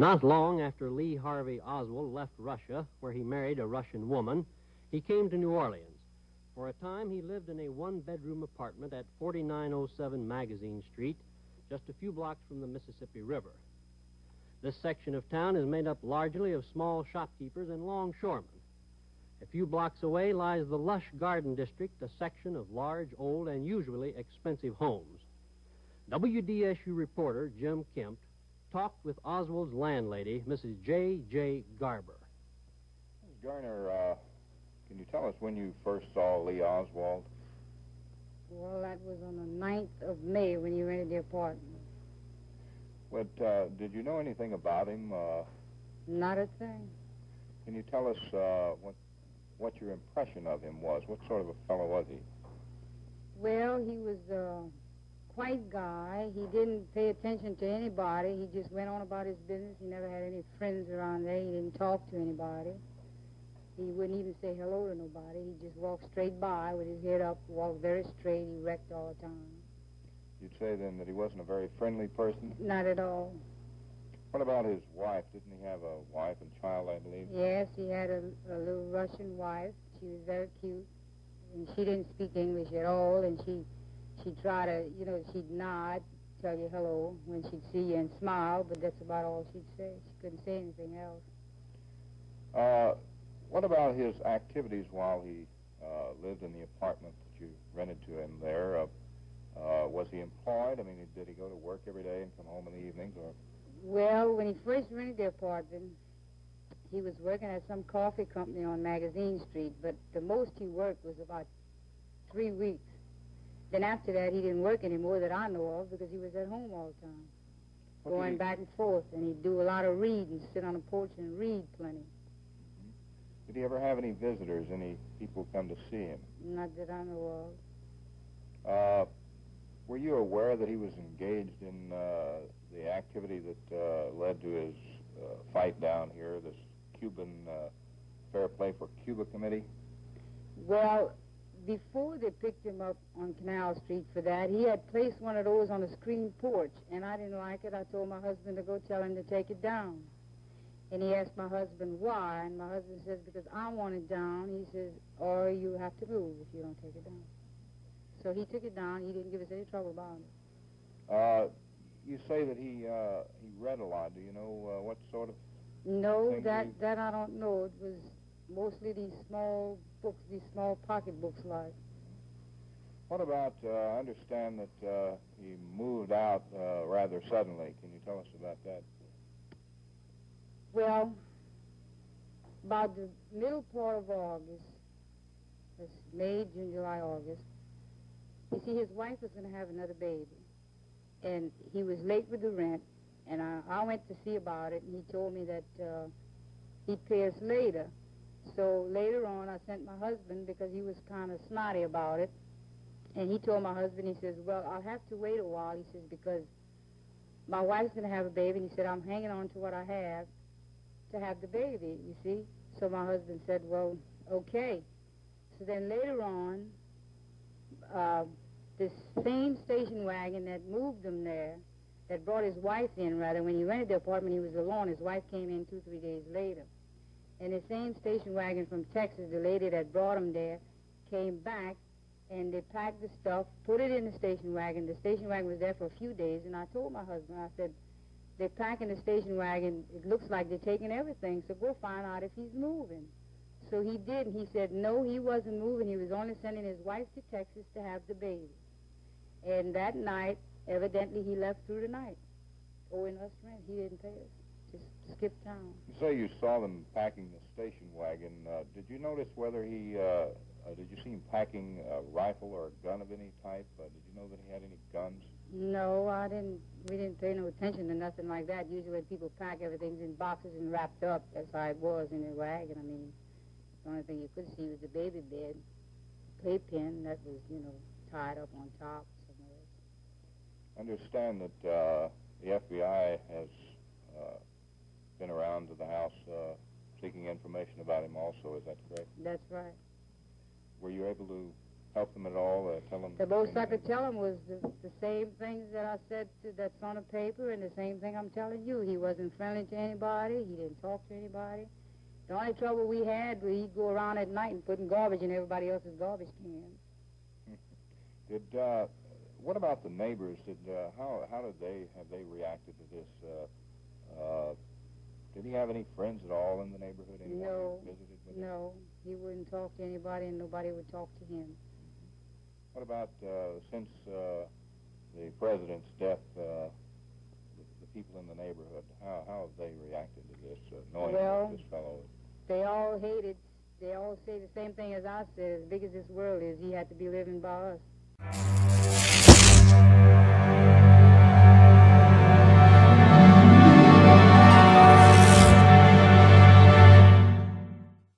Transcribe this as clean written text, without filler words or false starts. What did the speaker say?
Not long after Lee Harvey Oswald left Russia, where he married a Russian woman, he came to New Orleans. For a time, he lived in a one-bedroom apartment at 4907 Magazine Street, just a few blocks from the Mississippi River. This section of town is made up largely of small shopkeepers and longshoremen. A few blocks away lies the lush garden district, a section of large, old, and usually expensive homes. WDSU reporter Jim Kemp talked with Oswald's landlady, Mrs. J. Garber. Mrs. Garner, can you tell us when you first saw Lee Oswald? Well, that was on the 9th of May when he rented the apartment. What, did you know anything about him? Not a thing. Can you tell us what your impression of him was? What sort of a fellow was he? Well, he was a quiet guy. He didn't pay attention to anybody. He just went on about his business. He never had any friends around there. He didn't talk to anybody. He wouldn't even say hello to nobody. He just walked straight by with his head up, walked very straight, erect all the time. You'd say then that he wasn't a very friendly person? Not at all. What about his wife? Didn't he have a wife and child, I believe? Yes, he had a little Russian wife. She was very cute, and she didn't speak English at all, and she'd try to, she'd nod, tell you hello when she'd see you and smile, but that's about all she'd say. She couldn't say anything else. What about his activities while he lived in the apartment that you rented to him there? Was he employed? I mean, did he go to work every day and come home in the evenings? Or? Well, when he first rented the apartment, he was working at some coffee company on Magazine Street, but the most he worked was about 3 weeks. Then after that, he didn't work anymore that I know of because he was at home all the time, going back and forth, and he'd do a lot of reading, sit on a porch and read plenty. Did he ever have any visitors, any people come to see him? Not that I know of. Were you aware that he was engaged in the activity that led to his fight down here, this Cuban Fair Play for Cuba Committee? Well, before they picked him up on Canal Street for that, he had placed one of those on a screen porch, and I didn't like it. I told my husband to go tell him to take it down. And he asked my husband why, and my husband says, because I want it down. He says, or you have to move if you don't take it down. So he took it down. He didn't give us any trouble about it. You say that he read a lot. Do you know what sort of No, that I don't know. It was mostly these small books, these small pocket books like. What about, I understand that he moved out rather suddenly. Can you tell us about that? Well, about the middle part of August, that's May, June, July, August, you see, his wife was going to have another baby, and he was late with the rent, and I went to see about it, and he told me that he'd pay us later. So later on, I sent my husband, because he was kind of snotty about it, and he told my husband, he says, well, I'll have to wait a while, he says, because my wife's going to have a baby, and he said, I'm hanging on to what I have to have the baby, you see. So my husband said, well, okay. So then later on, this same station wagon that moved him there, that brought his wife in, rather, when he rented the apartment, he was alone. His wife came in 2-3 days later. And the same station wagon from Texas, the lady that brought him there, came back, and they packed the stuff, put it in the station wagon. The station wagon was there for a few days, and I told my husband, I said, they're packing the station wagon. It looks like they're taking everything, so go find out if he's moving. So he did, and he said, no, he wasn't moving. He was only sending his wife to Texas to have the baby. And that night, evidently, he left through the night, owing us rent. He didn't pay us. Just skipped town. You say you saw them packing the station wagon. Did you notice whether he, did you see him packing a rifle or a gun of any type? Did you know that he had any guns? No, I didn't. We didn't pay no attention to nothing like that. Usually when people pack, everything's in boxes and wrapped up. That's how it was in the wagon. I mean, the only thing you could see was the baby bed, playpen that was, tied up on top somewhere. I understand that the FBI has been around to the house seeking information about him also. Is that correct? That's right. Were you able to help them at all? Tell them? The most I could tell him was the same things that I said that's on the paper, and the same thing I'm telling you. He wasn't friendly to anybody. He didn't talk to anybody. The only trouble we had was he'd go around at night and putting garbage in everybody else's garbage cans. What about the neighbors? How have they reacted to this? Did he have any friends at all in the neighborhood? Anyone No, who visited with him? no. He wouldn't talk to anybody, and nobody would talk to him. What about since the president's death? The people in the neighborhood, how have they reacted to this? Knowing Well, that this fellow. They all hated. They all say the same thing as I said. As big as this world is, he had to be living by us.